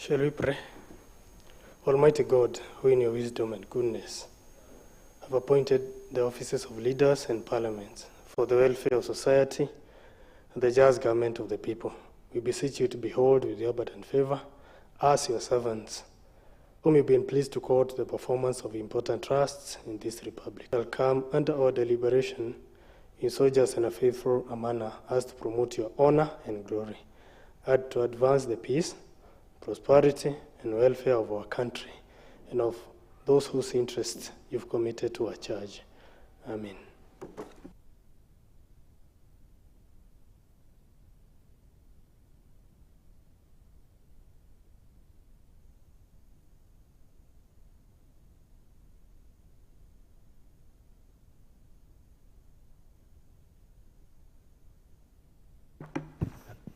Shall we pray? Almighty God, who in your wisdom and goodness have appointed the offices of leaders and parliaments for the welfare of society and the just government of the people, we beseech you to behold with your abundant favor us, your servants, whom you've been pleased to call to the performance of important trusts in this republic, shall come under our deliberation in so just and a faithful a manner as to promote your honor and glory, and to advance the peace, prosperity, and welfare of our country and of those whose interests you've committed to our charge. Amen.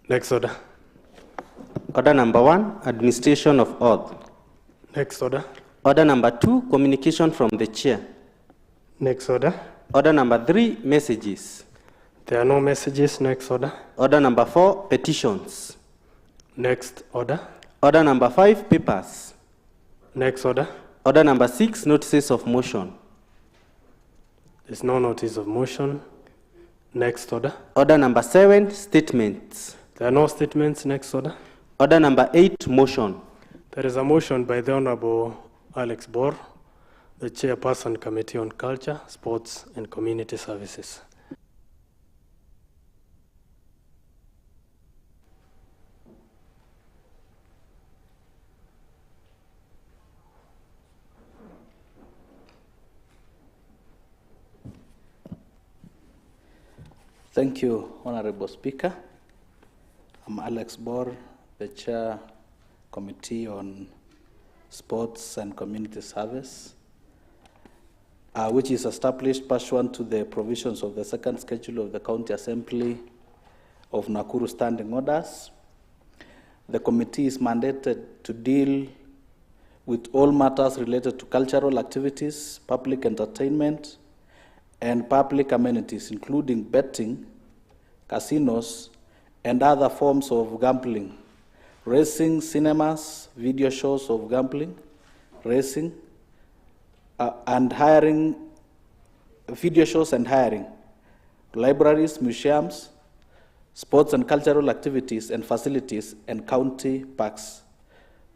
Next order. Order number 1, administration of oath. Next order. Order number 2, communication from the chair. Next order. Order number 3, messages. There are no messages. Next order. Order number 4, petitions. Next order. Order number 5, papers. Next order. Order number 6, notices of motion. There's no notice of motion. Next order. Order number 7, statements. There are no statements. Next order. Order number 8, motion. There is a motion by the Honorable Alex Bor, the Chairperson, Committee on Culture, Sports and Community Services. Thank you, Honorable Speaker. I'm Alex Bor, the Chair Committee on Sports and Community Service, which is established pursuant to the provisions of the second schedule of the County Assembly of Nakuru Standing Orders. The committee is mandated to deal with all matters related to cultural activities, public entertainment, and public amenities, including betting, casinos, and other forms of gambling, racing, cinemas, video shows of gambling, racing, and hiring, video shows and hiring, libraries, museums, sports and cultural activities and facilities, and county parks,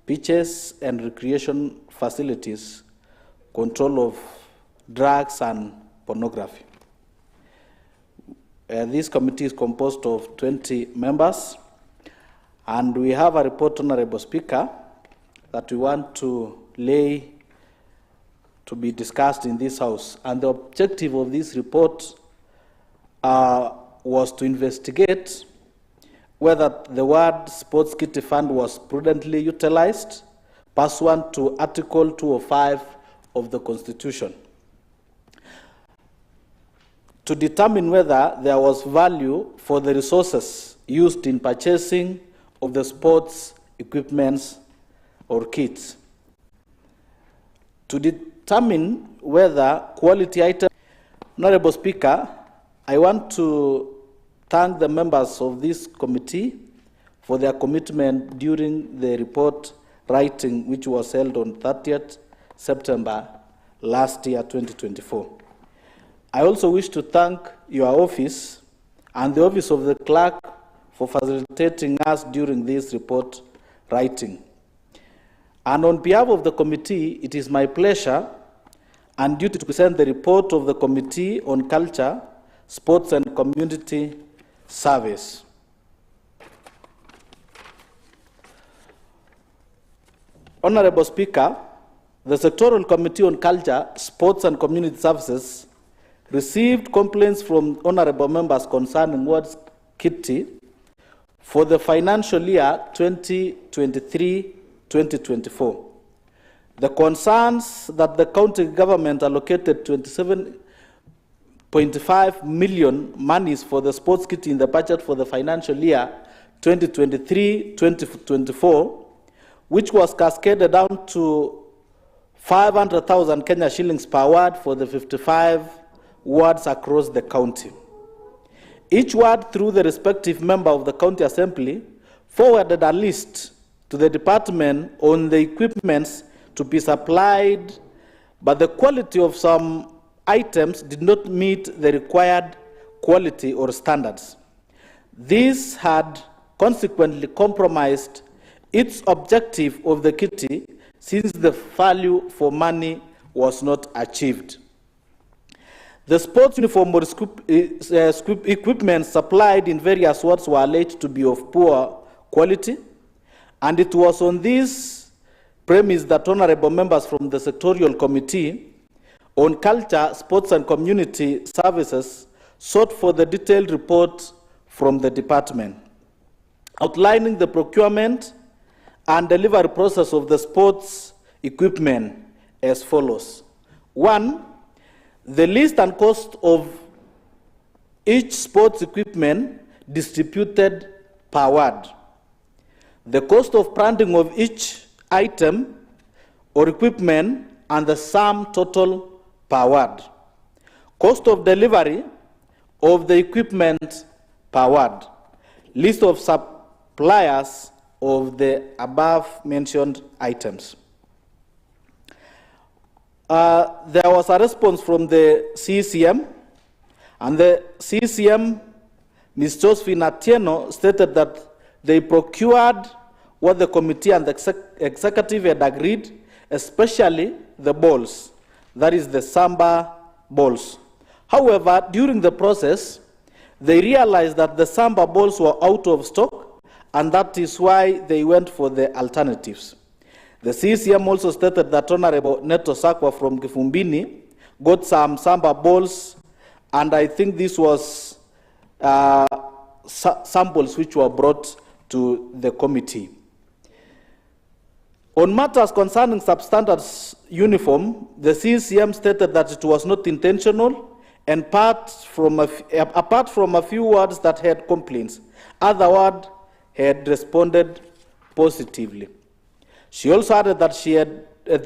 beaches and recreation facilities, control of drugs and pornography. This committee is composed of 20 members, and we have a report, Honorable Speaker, that we want to lay to be discussed in this House. And the objective of this report was to investigate whether the word Sports Kitty Fund was prudently utilized pursuant to Article 205 of the Constitution, to determine whether there was value for the resources used in purchasing of the sports equipments or kits, to determine whether quality items. Honorable Speaker, I want to thank the members of this committee for their commitment during the report writing, which was held on 30th September last year, 2024. I also wish to thank your office and the office of the clerk for facilitating us during this report writing. And on behalf of the committee, it is my pleasure and duty to present the report of the Committee on Culture, Sports and Community Service. Honorable Speaker, the Sectoral Committee on Culture, Sports and Community Services received complaints from honorable members concerning Words Kitty for the financial year 2023-2024. The concerns that the county government allocated 27.5 million monies for the sports kitty in the budget for the financial year 2023-2024, which was cascaded down to 500,000 Kenya shillings per ward for the 55 wards across the county. Each ward, through the respective member of the county assembly, forwarded a list to the department on the equipments to be supplied, but the quality of some items did not meet the required quality or standards. This had consequently compromised its objective of the kitty, since the value for money was not achieved. The sports uniform or equipment supplied in various wards were alleged to be of poor quality, and it was on this premise that honorable members from the sectorial committee on culture, sports and community services sought for the detailed report from the department, outlining the procurement and delivery process of the sports equipment as follows. 1, the list and cost of each sports equipment distributed per ward. The cost of branding of each item or equipment and the sum total per ward. Cost of delivery of the equipment per ward. List of suppliers of the above mentioned items. There was a response from the CCM, and the CCM, Ms. Josephine Atieno, stated that they procured what the committee and the executive had agreed, especially the balls, that is the Samba balls. However, during the process, they realized that the Samba balls were out of stock, and that is why they went for the alternatives. The CCM also stated that Honorable Neto Sakwa from Kifumbini got some Samba balls, and I think this was samples which were brought to the committee. On matters concerning substandard uniform, the CCM stated that it was not intentional, and apart from a few wards that had complaints, other wards had responded positively. She also added that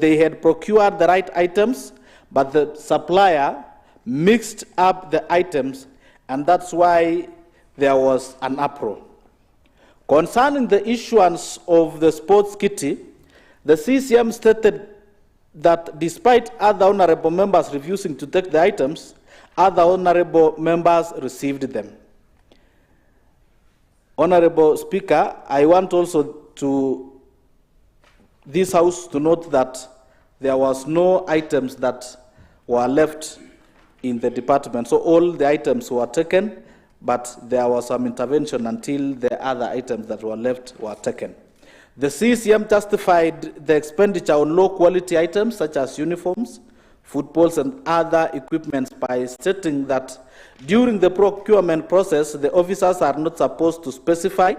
they had procured the right items, but the supplier mixed up the items, and that's why there was an uproar. Concerning the issuance of the sports kitty, the CCM stated that despite other honorable members refusing to take the items, other honorable members received them. Honorable Speaker, I want also this House to note that there was no items that were left in the department. So all the items were taken, but there was some intervention until the other items that were left were taken. The CCM justified the expenditure on low-quality items such as uniforms, footballs, and other equipments by stating that during the procurement process, the officers are not supposed to specify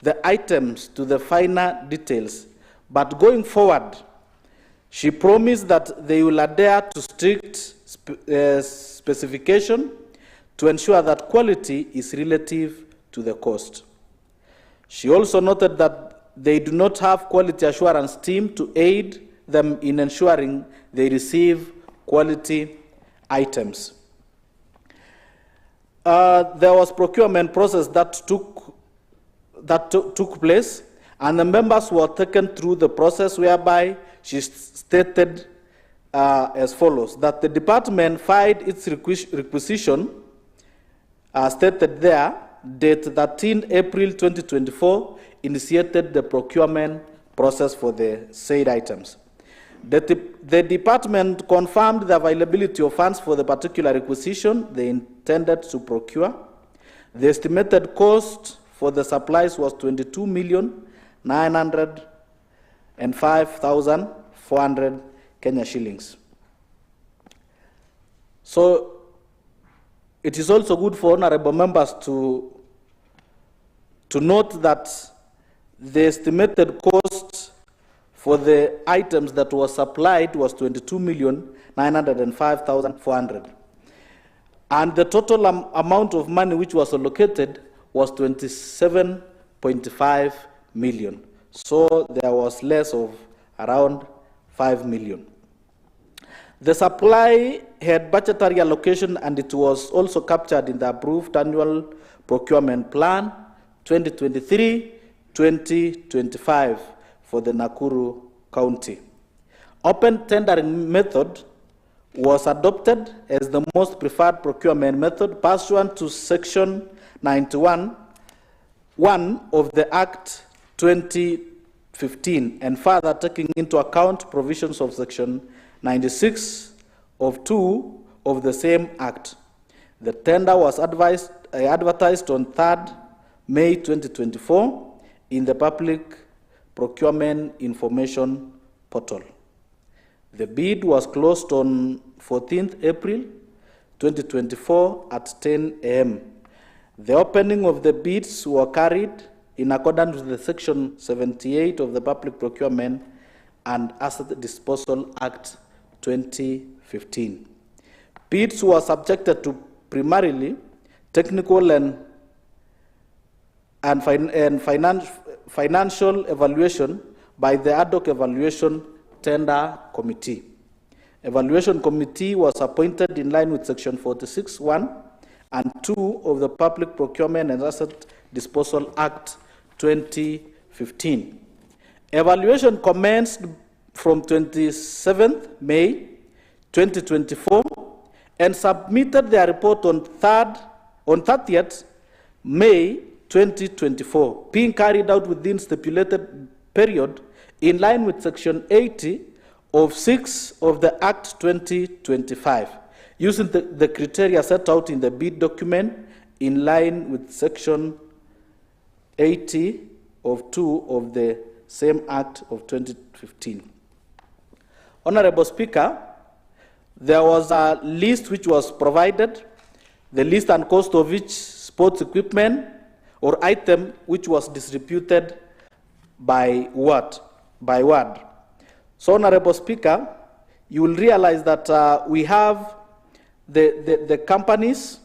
the items to the finer details. But going forward, she promised that they will adhere to strict specification to ensure that quality is relative to the cost. She also noted that they do not have quality assurance team to aid them in ensuring they receive quality items. There was procurement process that took place, and the members were taken through the process whereby she stated as follows, that the department filed its requisition, stated there, date 13 April 2024, initiated the procurement process for the said items. The department confirmed the availability of funds for the particular requisition they intended to procure. The estimated cost for the supplies was 22,905,400 Kenya shillings. So it is also good for honorable members to note that the estimated cost for the items that was supplied was 22,905,400. And the total amount of money which was allocated was 27.5 million. So there was less of around 5 million. The supply had budgetary allocation, and it was also captured in the approved annual procurement plan 2023-2025, for the Nakuru County. Open tendering method was adopted as the most preferred procurement method pursuant to Section 91(1) of the Act 2015, and further taking into account provisions of Section 96 of 2 of the same Act. The tender was advertised on 3rd May 2024 in the Public Procurement Information Portal. The bid was closed on 14th April 2024 at 10 a.m. The opening of the bids were carried in accordance with the Section 78 of the Public Procurement and Asset Disposal Act 2015. Bids were subjected to primarily technical and financial evaluation by the ad hoc evaluation tender committee. Evaluation committee was appointed in line with Section 46(1) and 2 of the Public Procurement and Asset Disposal Act 2015. Evaluation commenced from 27th May 2024 and submitted their report on 30th May 2024, being carried out within stipulated period in line with Section 80 of 6 of the Act 2025, using the criteria set out in the bid document in line with Section 80 of 2 of the same Act of 2015. Honorable Speaker, there was a list which was provided, the list and cost of each sports equipment or item which was distributed by ward. So, Honorable Speaker, you will realize that we have the companies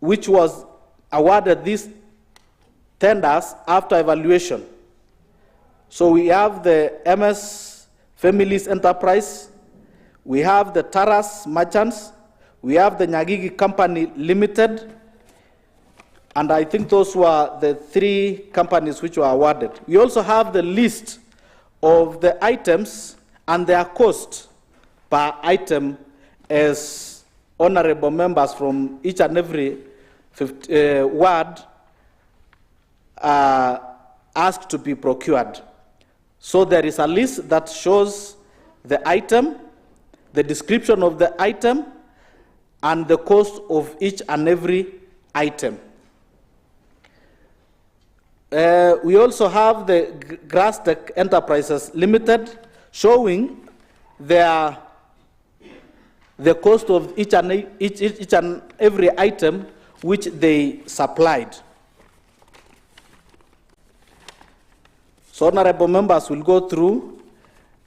which was awarded these tenders after evaluation. So we have the MS Families Enterprise, we have the Taras Merchants, we have the Nyagigi Company Limited, and I think those were the 3 companies which were awarded. We also have the list of the items and their cost per item as honorable members from each and every ward asked to be procured. So there is a list that shows the item, the description of the item, and the cost of each and every item. We also have the Grasstech Enterprises Limited showing the cost of each and every item which they supplied. So honorable members will go through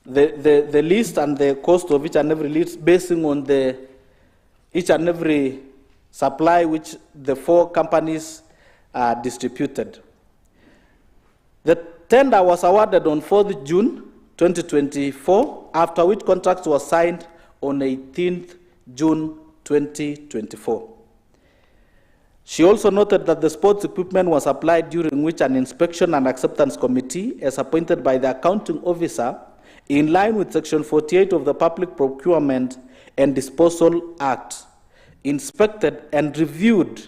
the list and the cost of each and every list basing on each and every supply which the 4 companies distributed. The tender was awarded on 4th June 2024, after which contract was signed on 18th June 2024. She also noted that the sports equipment was applied during which an inspection and acceptance committee, as appointed by the accounting officer, in line with Section 48 of the Public Procurement and Disposal Act, inspected and reviewed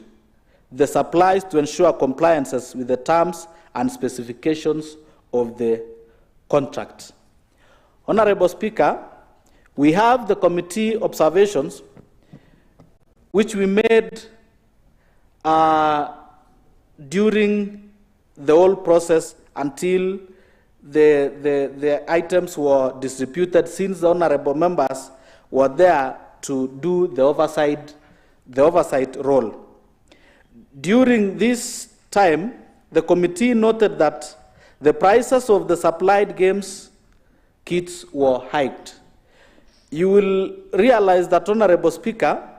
the supplies to ensure compliances with the terms and specifications of the contract. Honorable Speaker, we have the committee observations which we made during the whole process until the items were distributed, since the honorable members were there to do the oversight role. During this time, the committee noted that the prices of the supplied games kits were hiked. You will realize that, Honorable Speaker,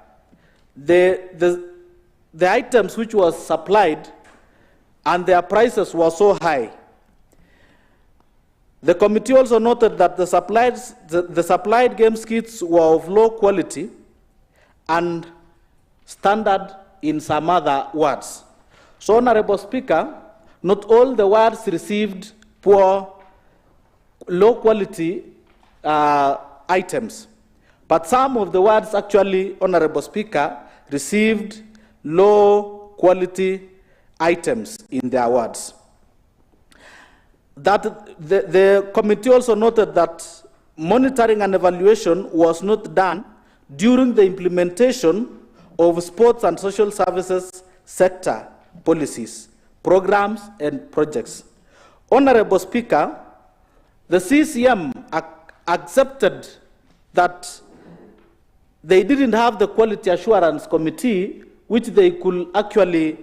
the items which were supplied and their prices were so high. The committee also noted that the supplied games kits were of low quality and standard in some other words. So, Honorable Speaker, not all the wards received low quality items, but some of the wards actually, Honorable Speaker, received low quality items in their wards. That the committee also noted that monitoring and evaluation was not done during the implementation of sports and social services sector policies, programs, and projects. Honorable Speaker, the CCM accepted that they didn't have the quality assurance committee which they could actually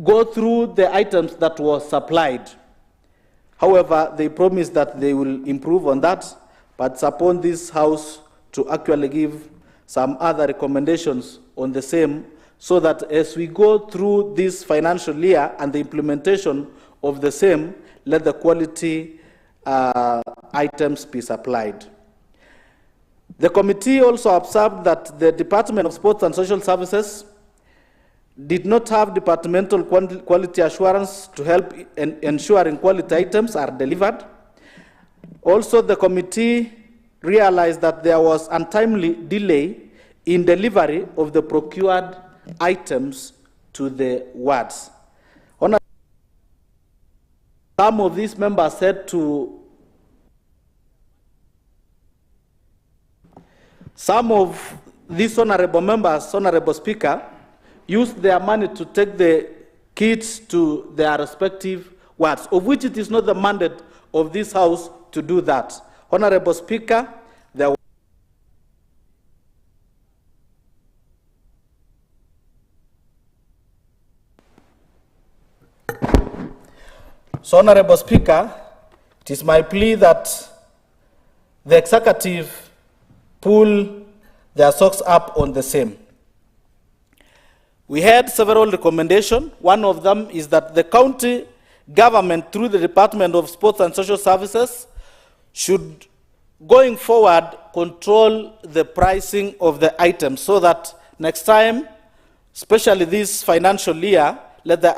go through the items that were supplied. However, they promised that they will improve on that, but it's upon this House to actually give some other recommendations on the same, so that as we go through this financial year and the implementation of the same, let the quality items be supplied. The committee also observed that the Department of Sports and Social Services did not have departmental quality assurance to help in ensuring quality items are delivered. Also, the committee realized that there was untimely delay in delivery of the procured items to the wards. Some of these members said to some of these honorable members, Honorable Speaker, used their money to take the kits to their respective wards, of which it is not the mandate of this House to do that. Honorable Speaker, there So, Honorable Speaker, it is my plea that the executive pull their socks up on the same. We had several recommendations. One of them is that the county government, through the Department of Sports and Social Services, should, going forward, control the pricing of the items so that next time, especially this financial year, let the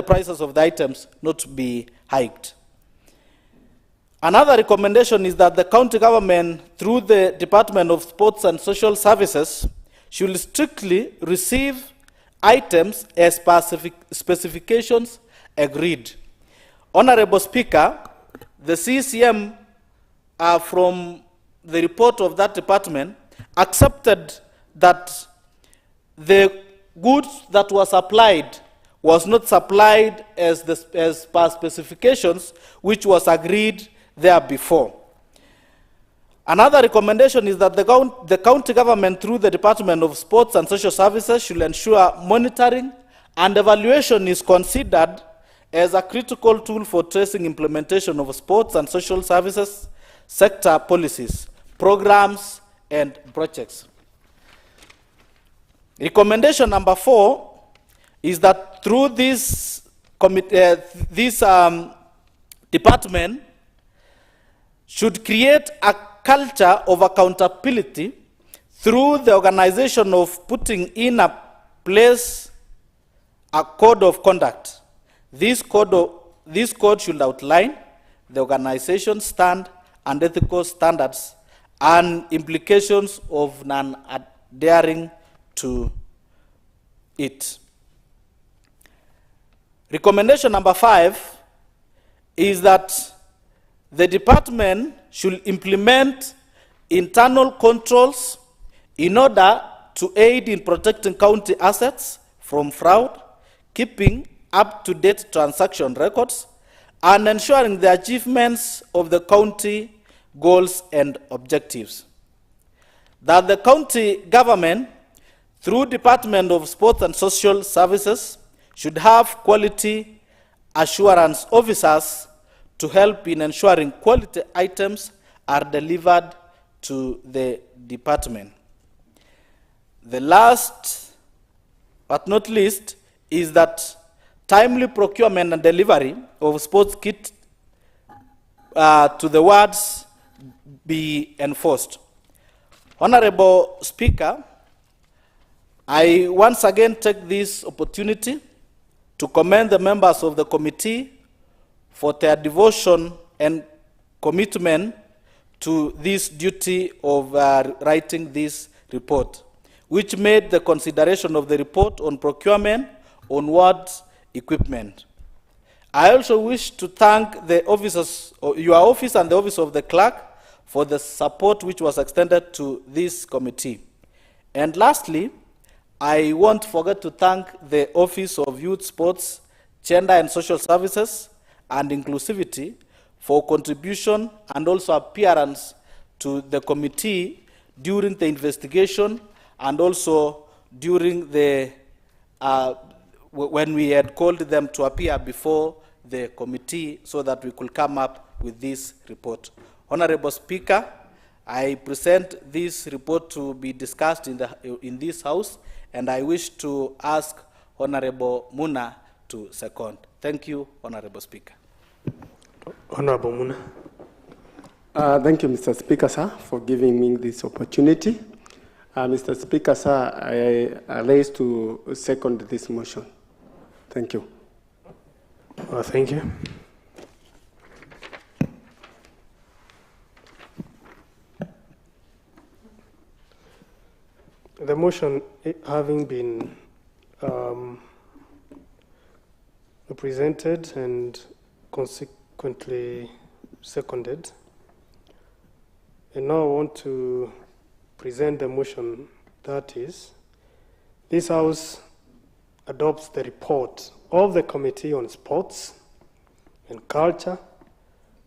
prices of the items not be hiked. Another recommendation is that the county government, through the Department of Sports and Social Services, should strictly receive items as specifications agreed. Honorable Speaker, the CCM, from the report of that department, accepted that the goods that were supplied was not supplied as per specifications which was agreed there before. Another recommendation is that the county government, through the Department of Sports and Social Services, should ensure monitoring and evaluation is considered as a critical tool for tracing implementation of sports and social services sector policies, programs, and projects. Recommendation number 4 is that through this department should create a culture of accountability through the organization of putting in a place a code of conduct. This code should outline the organization stand and ethical standards and implications of non-adhering to it. Recommendation number 5 is that the department should implement internal controls in order to aid in protecting county assets from fraud, keeping up-to-date transaction records, and ensuring the achievements of the county goals and objectives. That the county government, through Department of Sports and Social Services, should have quality assurance officers to help in ensuring quality items are delivered to the department. The last but not least is that timely procurement and delivery of sports kit to the wards be enforced. Honorable Speaker, I once again take this opportunity to commend the members of the committee for their devotion and commitment to this duty of writing this report, which made the consideration of the report on procurement onward equipment. I also wish to thank the officers, your office and the office of the clerk for the support which was extended to this committee. And lastly, I won't forget to thank the Office of Youth, Sports, Gender and Social Services and Inclusivity for contribution and also appearance to the committee during the investigation and also during the, when we had called them to appear before the committee so that we could come up with this report. Honorable Speaker, I present this report to be discussed in this House, and I wish to ask Honorable Muna to second. Thank you, Honorable Speaker. Honorable Muna. Thank you, Mr. Speaker, sir, for giving me this opportunity. Mr. Speaker, sir, I raise to second this motion. Thank you. Thank you. The motion having been presented and consequently seconded, and now I want to present the motion that is, this House adopts the report of the Committee on Sports and Culture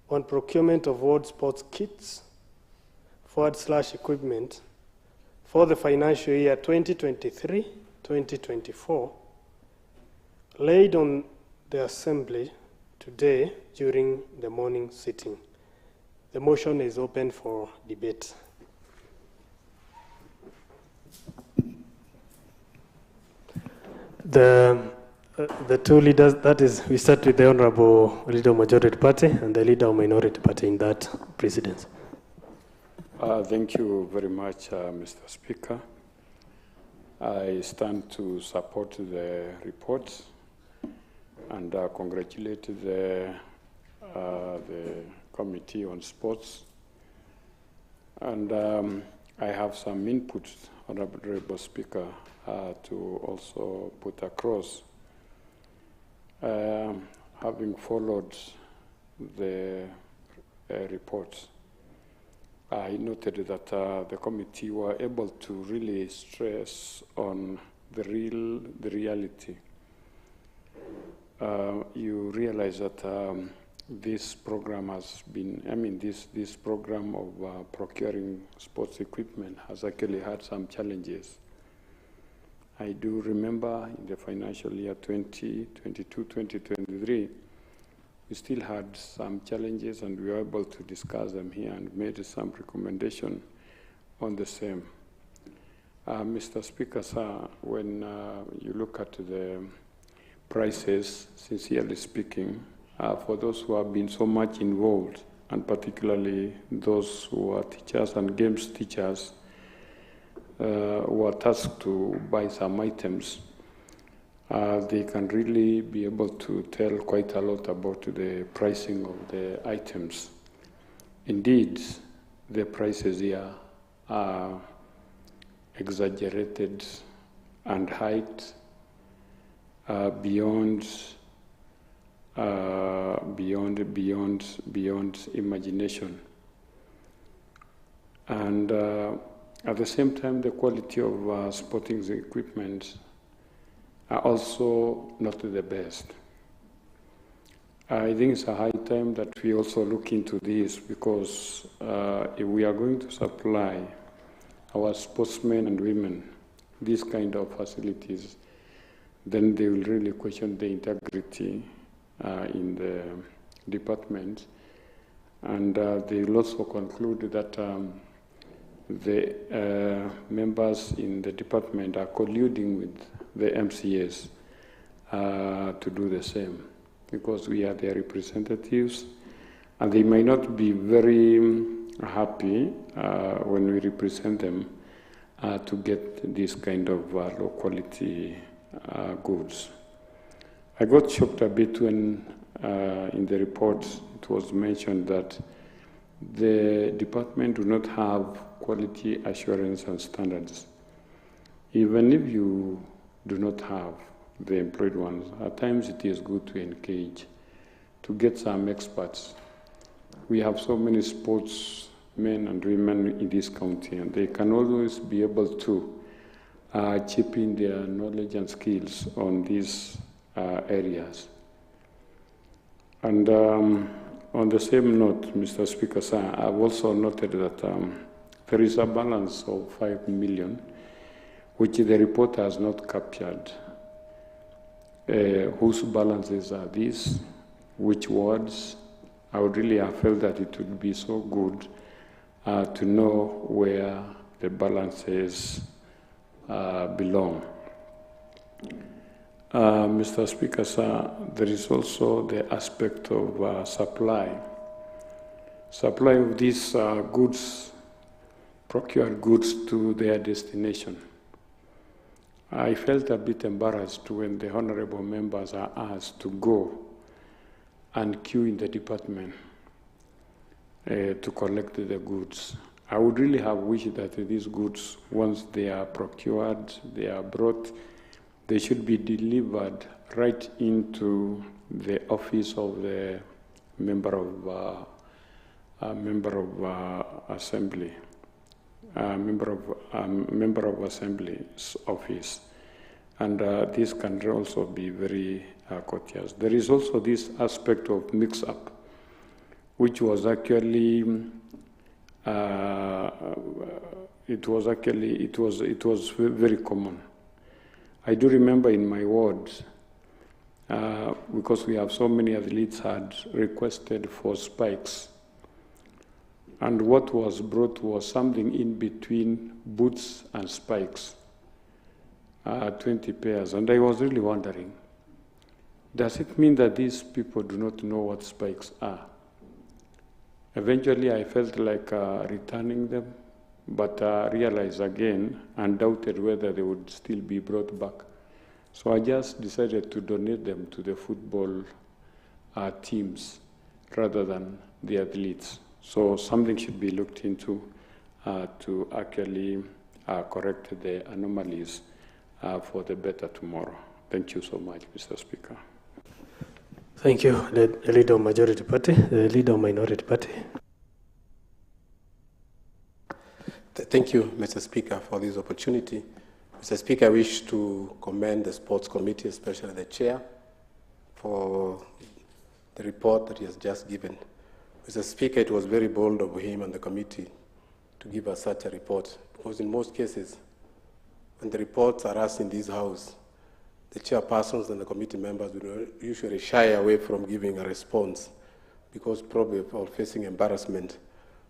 on procurement of world sports kits / equipment for the financial year 2023-2024, laid on the Assembly today during the morning sitting. The motion is open for debate. The two leaders, that is, we start with the Honorable Leader of Majority Party and the Leader of Minority Party in that precedence. Thank you very much, Mr. Speaker. I stand to support the report and congratulate the Committee on Sports. And I have some input, Honorable Speaker, to also put across. Having followed the report, I noted that the committee were able to really stress on the reality. You realize that this program has been, this program of procuring sports equipment has actually had some challenges. I do remember in the financial year 2022-2023, we still had some challenges and we were able to discuss them here and made some recommendation on the same. Mr. Speaker, sir, when you look at the prices, sincerely speaking, for those who have been so much involved, and particularly those who are teachers and games teachers, who are tasked to buy some items, they can really be able to tell quite a lot about the pricing of the items. Indeed, the prices here are exaggerated and height beyond imagination. And at the same time, the quality of sporting equipment are also not the best. I think it's a high time that we also look into this, because if we are going to supply our sportsmen and women these kind of facilities, then they will really question the integrity in the department. And they will also conclude that the members in the department are colluding with the MCAs to do the same, because we are their representatives, and they may not be very happy when we represent them, to get this kind of low quality goods. I got shocked a bit when in the report it was mentioned that the department do not have quality assurance and standards. Even if you do not have the employed ones, at times it is good to engage, to get some experts. We have so many sportsmen and women in this county, and they can always be able to chip in their knowledge and skills on these areas. And on the same note, Mr. Speaker, sir, I've also noted that there is a balance of 5 million, which the report has not captured. Whose balances are these? Which wards? I would really have felt that it would be so good to know where the balances belong. Mr. Speaker, sir, there is also the aspect of supply. Supply of these goods, procured goods to their destination. I felt a bit embarrassed when the honorable members are asked to go and queue in the department to collect the goods. I would really have wished that these goods, once they are procured, they are brought, they should be delivered right into the office of the member of assembly. Member of Assembly's office, and this can also be very courteous. There is also this aspect of mix-up, which was actually it was very common. I do remember in my ward, because we have so many athletes had requested for spikes. And what was brought was something in between boots and spikes, 20 pairs. And I was really wondering, does it mean that these people do not know what spikes are? Eventually, I felt like returning them, but realized again and doubted whether they would still be brought back. So I just decided to donate them to the football teams rather than the athletes. So something should be looked into to actually correct the anomalies for the better tomorrow. Thank you so much, Mr. Speaker. Thank you, the Leader of Majority Party. The Leader of Minority Party. Thank you, Mr. Speaker, for this opportunity. Mr. Speaker, I wish to commend the Sports Committee, especially the Chair, for the report that he has just given. Mr. Speaker, it was very bold of him and the committee to give us such a report, because in most cases, when the reports are asked in this House, the chairpersons and the committee members will usually shy away from giving a response because probably of facing embarrassment.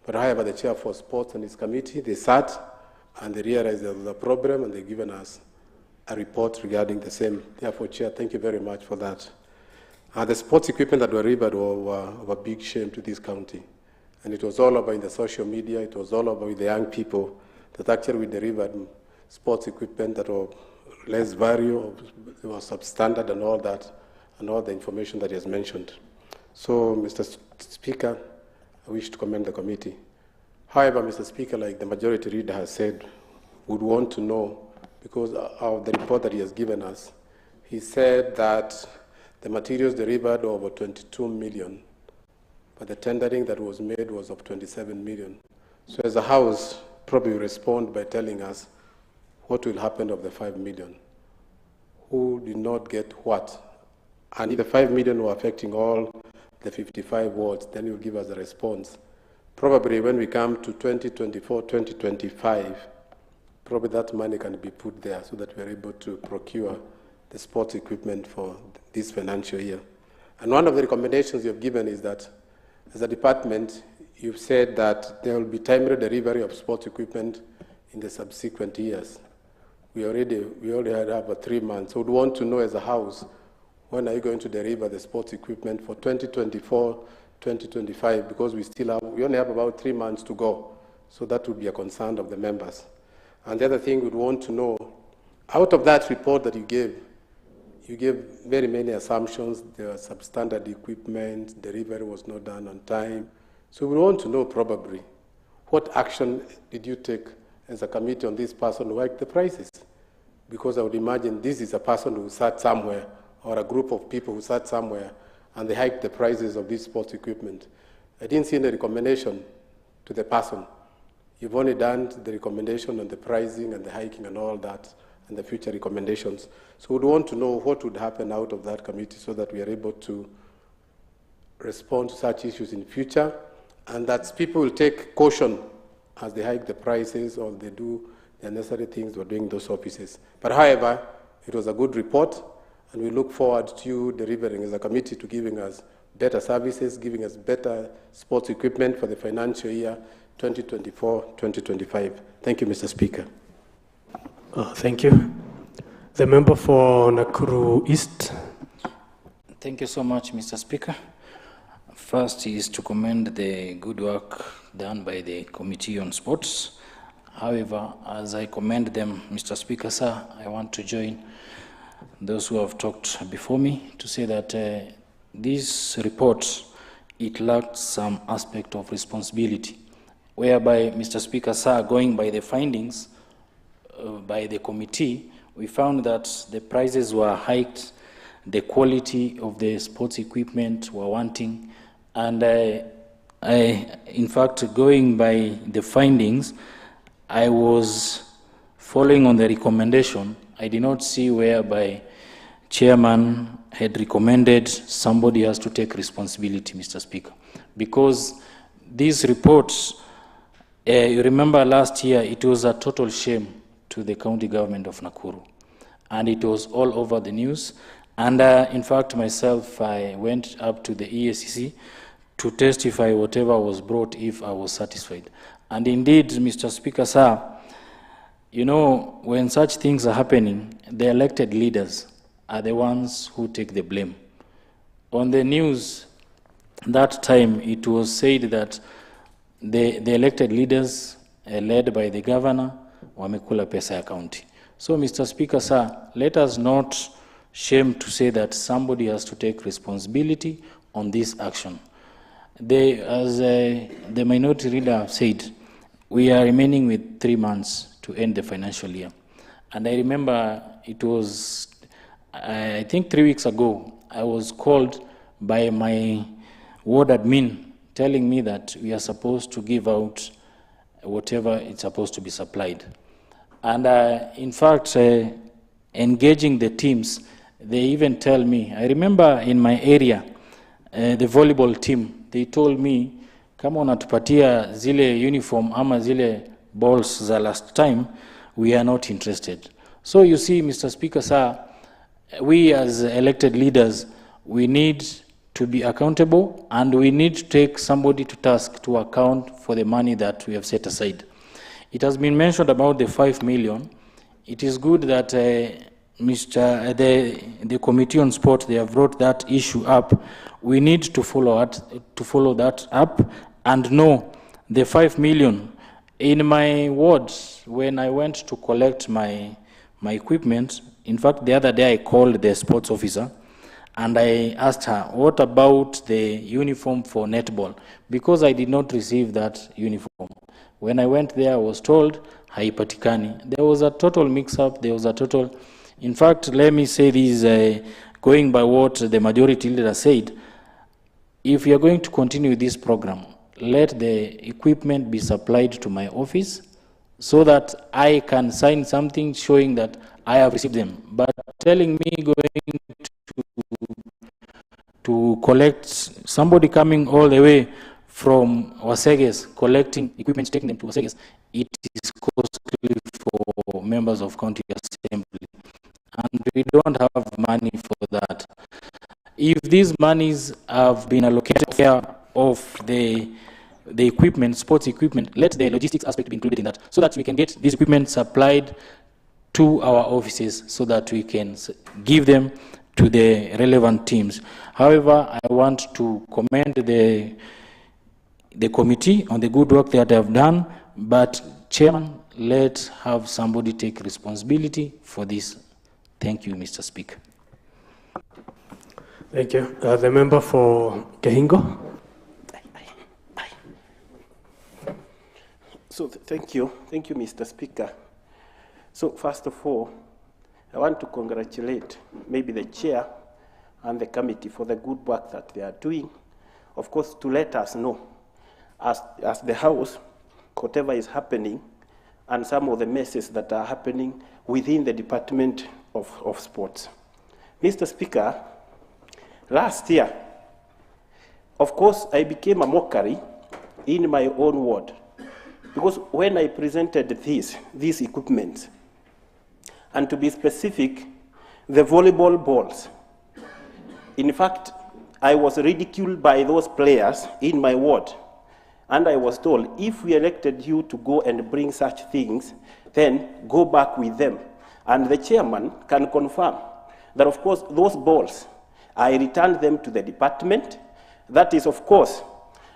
But however, the chair for sports and his committee, they sat and they realized there was a problem and they've given us a report regarding the same. Therefore, Chair, thank you very much for that. The sports equipment that were delivered were of a big shame to this county. And it was all over in the social media, it was all over with the young people that actually we delivered sports equipment that were less value, it was substandard and all that, and all the information that he has mentioned. So, Mr. Speaker, I wish to commend the committee. However, Mr. Speaker, like the majority leader has said, would want to know, because of the report that he has given us, he said that the materials delivered were over 22 million, but the tendering that was made was of 27 million. So as a House, probably respond by telling us what will happen of the 5 million. Who did not get what? And if the 5 million were affecting all the 55 wards, then you'll give us a response. Probably when we come to 2024, 2025, probably that money can be put there so that we're able to procure the sports equipment for this financial year. And one of the recommendations you've given is that, as a department, you've said that there will be timely delivery of sports equipment in the subsequent years. We already have about 3 months. So we'd want to know as a House, when are you going to deliver the sports equipment for 2024, 2025, because we only have about 3 months to go. So that would be a concern of the members. And the other thing we'd want to know, out of that report that you gave very many assumptions. There was substandard equipment, delivery was not done on time. So we want to know probably what action did you take as a committee on this person who hiked the prices? Because I would imagine this is a person who sat somewhere, or a group of people who sat somewhere, and they hiked the prices of this sports equipment. I didn't see any recommendation to the person. You've only done the recommendation on the pricing and the hiking and all that, and the future recommendations. So we'd want to know what would happen out of that committee so that we are able to respond to such issues in future, and that people will take caution as they hike the prices or they do the necessary things we're doing in those offices. But however, it was a good report, and we look forward to you delivering as a committee to giving us better services, giving us better sports equipment for the financial year 2024-2025. Thank you, Mr. Speaker. Thank you. The member for Nakuru East. Thank you so much, Mr. Speaker. First is to commend the good work done by the Committee on Sports. However, as I commend them, Mr. Speaker, sir, I want to join those who have talked before me to say that this report, it lacked some aspect of responsibility, whereby, Mr. Speaker, sir, going by the findings by the committee, we found that the prices were hiked, the quality of the sports equipment were wanting, and in fact, going by the findings, I was following on the recommendation. I did not see whereby chairman had recommended somebody has to take responsibility, Mr. Speaker, because these reports, you remember last year, it was a total shame to the county government of Nakuru, and it was all over the news. And in fact, myself, I went up to the EACC to testify whatever was brought if I was satisfied. And indeed, Mr. Speaker, sir, you know, when such things are happening, the elected leaders are the ones who take the blame. On the news that time, it was said that the elected leaders, led by the governor, wamekula pesa ya county. So, Mr. Speaker, sir, let us not shame to say that somebody has to take responsibility on this action. As the minority leader said, we are remaining with 3 months to end the financial year. And I remember it was, I think 3 weeks ago, I was called by my ward admin telling me that we are supposed to give out whatever it's supposed to be supplied. And in fact, engaging the teams, they even tell me, I remember in my area, the volleyball team, they told me, kama unatupatia zile uniform ama zile balls za last time, we are not interested. So you see, Mr. Speaker, sir, we as elected leaders, we need to be accountable, and we need to take somebody to task to account for the money that we have set aside. It has been mentioned about the 5 million. It is good that the Committee on Sport, they have brought that issue up. We need to follow that up and know the 5 million. In my ward, when I went to collect my equipment, in fact, the other day I called the sports officer and I asked her, what about the uniform for netball? Because I did not receive that uniform. When I went there, I was told, haipatikani. There was a total mix-up, there was a total... In fact, let me say this, going by what the majority leader said, if you are going to continue this program, let the equipment be supplied to my office so that I can sign something showing that I have received them. But telling me going to collect, somebody coming all the way from Waseges, collecting equipment, taking them to Waseges, it is costly for members of county assembly. And we don't have money for that. If these monies have been allocated care of the equipment, sports equipment, let the logistics aspect be included in that, so that we can get this equipment supplied to our offices so that we can give them to the relevant teams. However, I want to commend the committee on the good work that they have done, but Chairman, let's have somebody take responsibility for this. Thank you, Mr. Speaker. Thank you. The member for Kehingo. So thank you, Mr. Speaker. So first of all, I want to congratulate maybe the chair and the committee for the good work that they are doing. Of course, to let us know, as the House, whatever is happening, and some of the messes that are happening within the Department of Sports. Mr. Speaker, last year, of course, I became a mockery in my own ward, because when I presented these equipment, and to be specific, the volleyball balls, in fact, I was ridiculed by those players in my ward. And I was told, if we elected you to go and bring such things, then go back with them. And the chairman can confirm that, of course, those balls, I returned them to the department. That is, of course,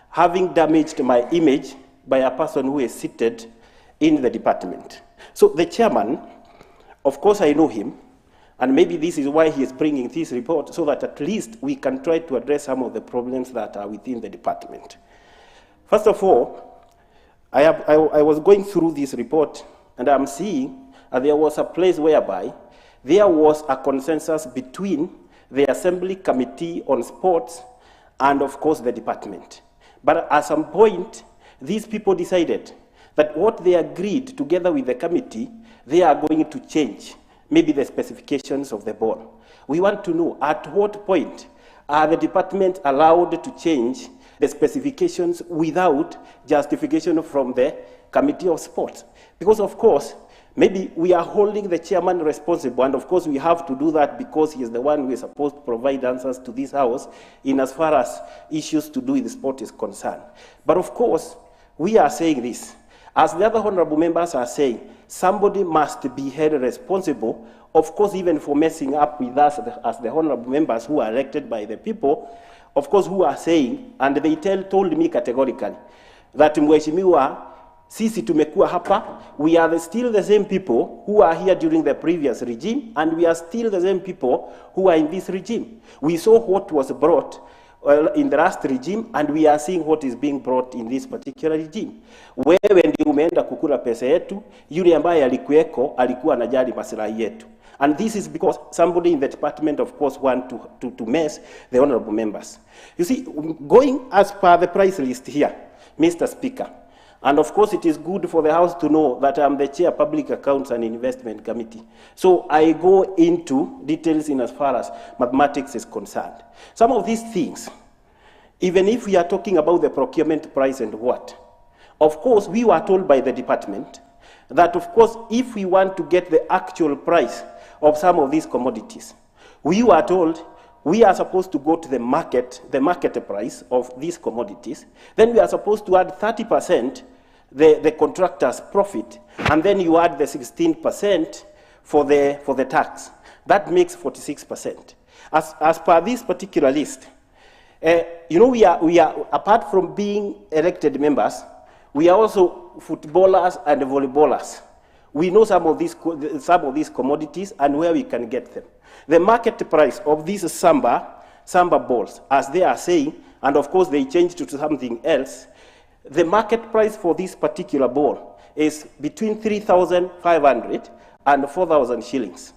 having damaged my image by a person who is seated in the department. So the chairman, of course, I know him, and maybe this is why he is bringing this report, so that at least we can try to address some of the problems that are within the department. First of all, I was going through this report, and I'm seeing there was a place whereby there was a consensus between the Assembly Committee on Sports and, of course, the department. But at some point, these people decided that what they agreed together with the committee, they are going to change maybe the specifications of the ball. We want to know at what point are the department allowed to change the specifications without justification from the Committee of Sports. Because, of course, maybe we are holding the chairman responsible, and of course we have to do that because he is the one who is supposed to provide answers to this House in as far as issues to do with sport is concerned. But of course, we are saying this. As the other honorable members are saying, somebody must be held responsible, of course, even for messing up with us as the honorable members who are elected by the people, of course, who are saying, and they told me categorically, that Mheshimiwa, sisi tumekuwa hapa, we are still the same people who are here during the previous regime, and we are still the same people who are in this regime. We saw what was brought in the last regime, and we are seeing what is being brought in this particular regime. Wewe ndio umeenda kukula pesa yetu, yule ambaye alikuweko alikuwa anajali maslahi yetu. And this is because somebody in the department, of course, want to mess the honorable members. You see, going as per the price list here, Mr. Speaker, and of course it is good for the House to know that I'm the chair of Public Accounts and Investment Committee. So I go into details in as far as mathematics is concerned. Some of these things, even if we are talking about the procurement price and what, of course we were told by the department that, of course, if we want to get the actual price of some of these commodities, we were told we are supposed to go to the market price of these commodities. Then we are supposed to add 30% the contractor's profit, and then you add the 16% for the tax. That makes 46%. As per this particular list, you know, we are apart from being elected members, we are also footballers and volleyballers. We know some of these commodities and where we can get them. The market price of these samba balls, as they are saying, and of course they changed to something else, the market price for this particular ball is between 3,500 and 4,000 shillings.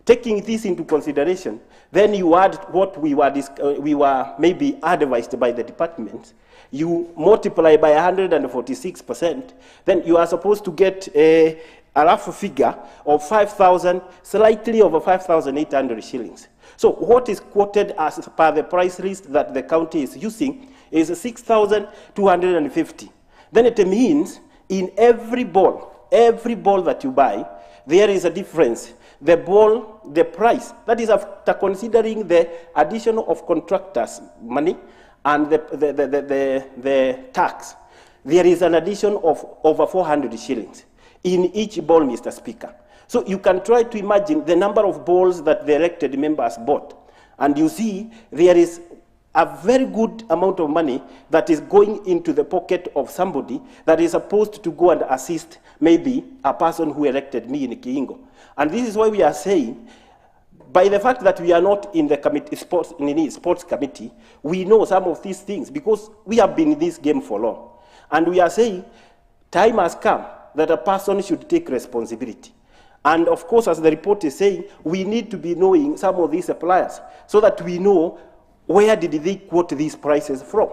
Taking this into consideration, then you add what we were maybe advised by the department, you multiply by 146%, then you are supposed to get a rough figure of 5,000, slightly over 5,800 shillings. So what is quoted as per the price list that the county is using is 6,250. Then it means in every ball that you buy, there is a difference. The ball, the price, that is after considering the addition of contractors' money and the tax, there is an addition of over 400 shillings in each ball, Mr. Speaker. So you can try to imagine the number of balls that the elected members bought. And you see there is a very good amount of money that is going into the pocket of somebody that is supposed to go and assist maybe a person who elected me in Kiingo. And this is why we are saying, by the fact that we are not in the committee, sports committee, we know some of these things because we have been in this game for long. And we are saying time has come that a person should take responsibility. And of course, as the report is saying, we need to be knowing some of these suppliers so that we know where did they quote these prices from,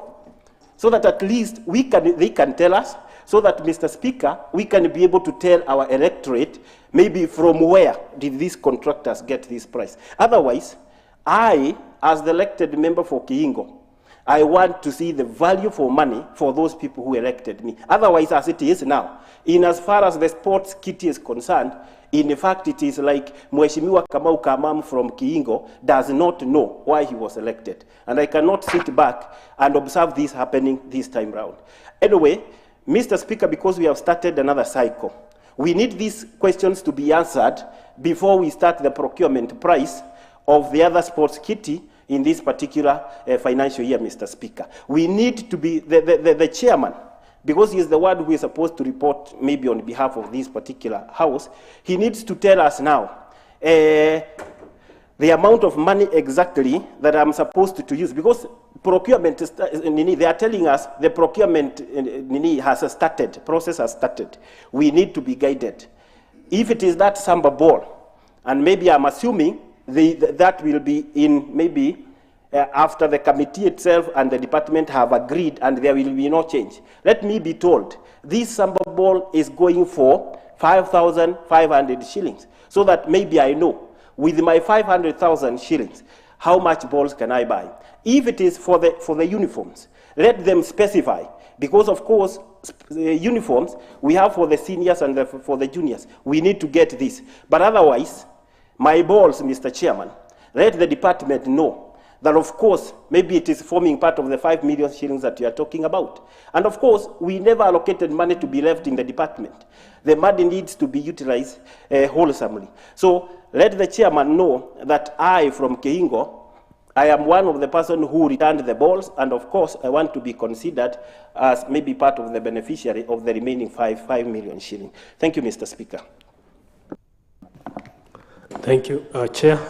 so that at least they can tell us, so that, Mr. Speaker, we can be able to tell our electorate maybe from where did these contractors get this price. Otherwise, I, as the elected member for Kiingo, I want to see the value for money for those people who elected me. Otherwise, as it is now, in as far as the sports kitty is concerned, in fact, it is like Mheshimiwa Kamau from Kiingo does not know why he was elected. And I cannot sit back and observe this happening this time round. Anyway, Mr. Speaker, because we have started another cycle, we need these questions to be answered before we start the procurement price of the other sports kitty in this particular financial year, Mr. Speaker. We need to be, the chairman, because he is the one who is supposed to report maybe on behalf of this particular house, he needs to tell us now the amount of money exactly that I'm supposed to use, because procurement, they are telling us the procurement has started, process has started. We need to be guided. If it is that samba ball, and maybe I'm assuming that will be in maybe after the committee itself and the department have agreed and there will be no change. Let me be told, this samba ball is going for 5,500 shillings, so that maybe I know, with my 500,000 shillings, how much balls can I buy? If it is for the uniforms, let them specify, because of course, uniforms we have for the seniors and for the juniors. We need to get this. But otherwise, my balls, Mr. Chairman, let the department know that of course, maybe it is forming part of the 5 million shillings that you are talking about. And of course, we never allocated money to be left in the department. The money needs to be utilized wholesomely. So let the chairman know that I, from Kiingo, I am one of the person who returned the balls, and of course, I want to be considered as maybe part of the beneficiary of the remaining 5 million shillings. Thank you, Mr. Speaker. Thank you. Chair,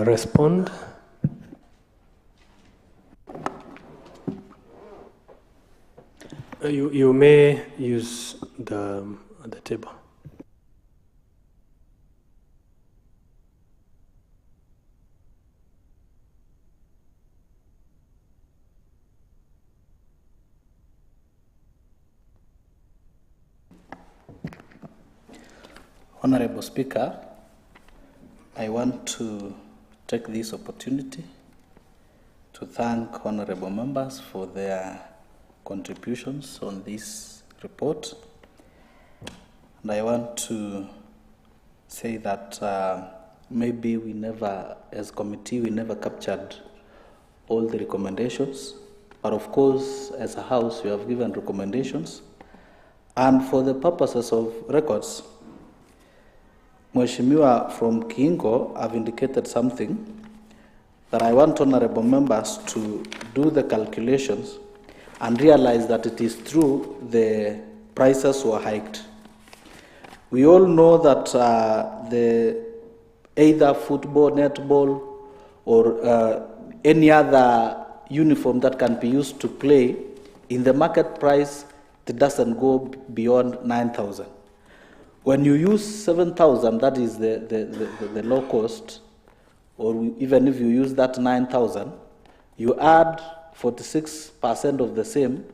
respond. You may use the table. Honorable Speaker, I want to take this opportunity to thank honorable members for their contributions on this report. And I want to say that maybe we never, as committee, we never captured all the recommendations. But of course, as a house, we have given recommendations. And for the purposes of records, Mheshimiwa from Kiingo have indicated something that I want honorable members to do the calculations and realize that it is true the prices were hiked. We all know that either football, netball, or any other uniform that can be used to play, in the market price, it doesn't go beyond 9,000. When you use 7,000, that is the low cost, or even if you use that 9,000, you add 46% of the same,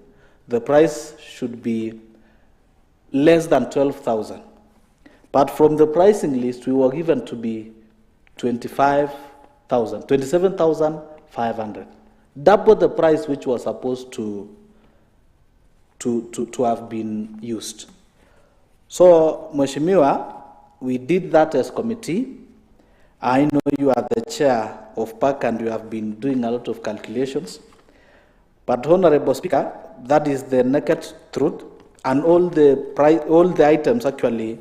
the price should be less than 12,000. But from the pricing list, we were given to be 27,500, double the price which was supposed to have been used. So, Mheshimiwa, we did that as committee. I know you are the chair of PAC and you have been doing a lot of calculations. But Honorable Speaker, that is the naked truth, and all the items actually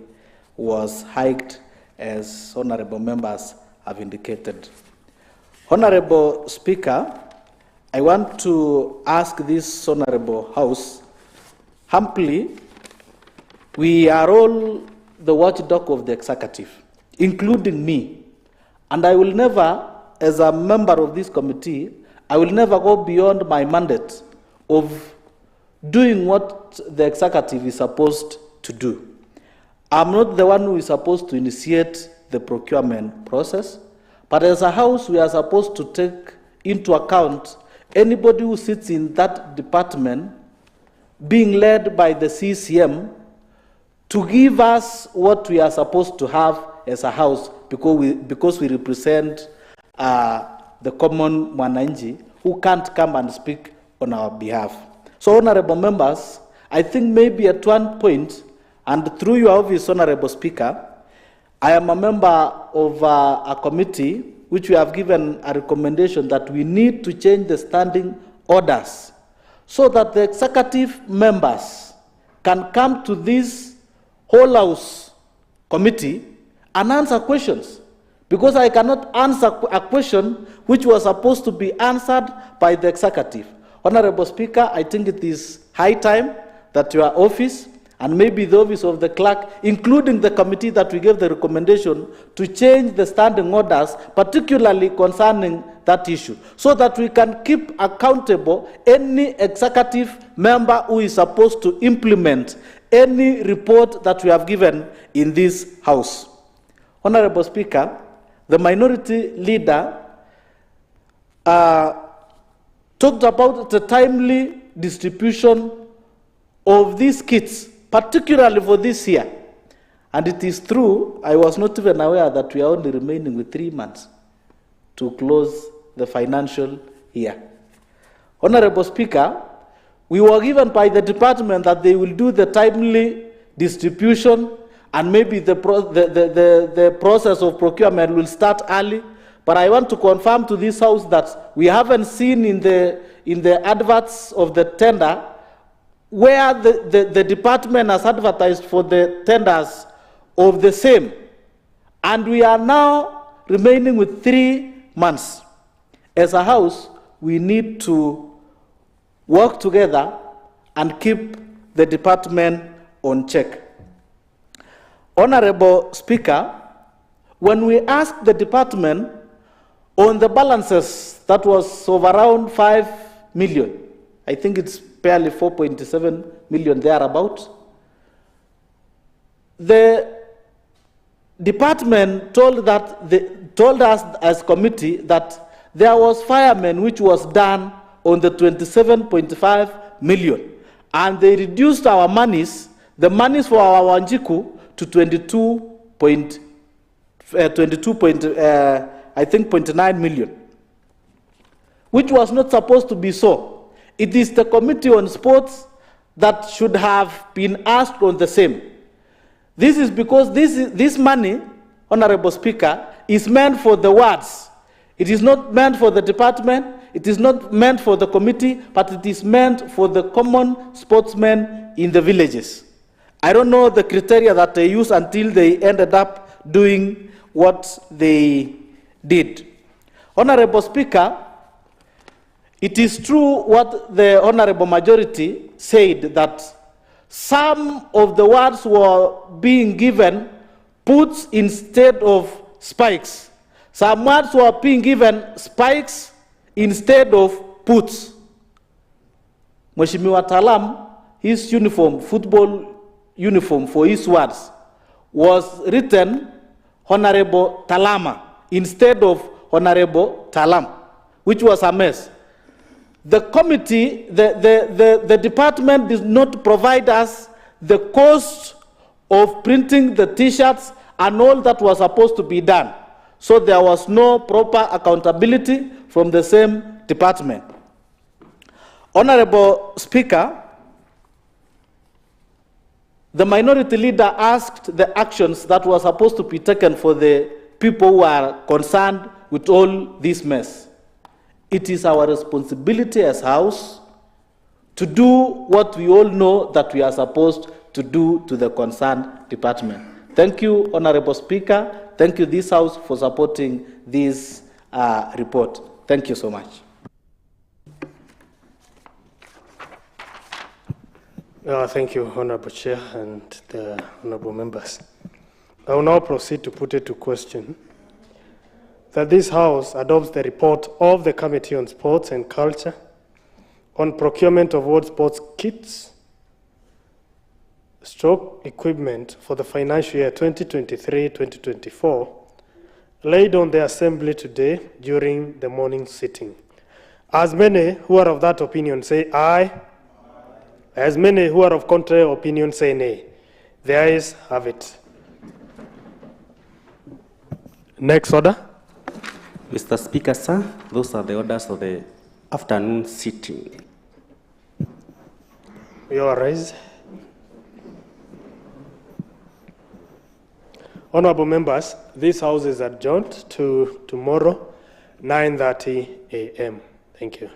was hiked as honorable members have indicated. Honorable Speaker, I want to ask this Honorable House, humbly, we are all the watchdog of the executive, including me, and I will never, as a member of this committee, I will never go beyond my mandate of doing what the executive is supposed to do. I'm not the one who is supposed to initiate the procurement process, but as a house, we are supposed to take into account anybody who sits in that department being led by the CCM to give us what we are supposed to have as a house, because we represent the common mwananchi who can't come and speak on our behalf. So, honorable members, I think maybe at one point, and through your office, Honorable Speaker, I am a member of a committee which we have given a recommendation that we need to change the standing orders so that the executive members can come to this whole house committee and answer questions. Because I cannot answer a question which was supposed to be answered by the executive. Honorable Speaker, I think it is high time that your office and maybe the office of the clerk, including the committee that we gave the recommendation, to change the standing orders, particularly concerning that issue, so that we can keep accountable any executive member who is supposed to implement any report that we have given in this House. Honorable Speaker, the minority leader talked about the timely distribution of these kits, particularly for this year. And it is true, I was not even aware that we are only remaining with 3 months to close the financial year. Honorable Speaker, we were given by the department that they will do the timely distribution, and maybe the process of procurement will start early. But I want to confirm to this House that we haven't seen in the adverts of the tender where the department has advertised for the tenders of the same. And we are now remaining with 3 months. As a House, we need to work together and keep the department on check. Honorable Speaker, when we asked the department on the balances that was of around 5 million, I think it's barely 4.7 million thereabout, the department told us as committee that there was firemen which was done on the 27.5 million, and they reduced our monies, the monies for our Wanjiku, to 22.9 million, which was not supposed to be so. It is the Committee on Sports that should have been asked on the same. This is because this money, Honorable Speaker, is meant for the wards. It is not meant for the department, it is not meant for the committee, but it is meant for the common sportsmen in the villages. I don't know the criteria that they used until they ended up doing what they did. Honorable Speaker, it is true what the Honorable Majority said, that some of the wards were being given puts instead of spikes. Some wards were being given spikes instead of puts. Mheshimiwa Talam, his uniform, football uniform for his wards, was written Honorable Talama instead of Honorable Talam, which was a mess. The committee, the department did not provide us the cost of printing the t-shirts and all that was supposed to be done. So there was no proper accountability from the same department. Honorable Speaker, the minority leader asked the actions that were supposed to be taken for the people who are concerned with all this mess. It is our responsibility as House to do what we all know that we are supposed to do to the concerned department. Thank you, Honorable Speaker. Thank you, this House, for supporting this report. Thank you so much. Thank you, Honorable Chair and the honorable members. I will now proceed to put it to question that this House adopts the report of the Committee on Sports and Culture on procurement of world sports kits, stroke equipment for the financial year 2023-2024, laid on the Assembly today during the morning sitting. As many who are of that opinion say aye. As many who are of contrary opinion say nay. The ayes have it. Next order. Mr. Speaker, sir, those are the orders of the afternoon sitting. You are raised. Honorable members, this House is adjourned to tomorrow, 9:30 a.m. Thank you.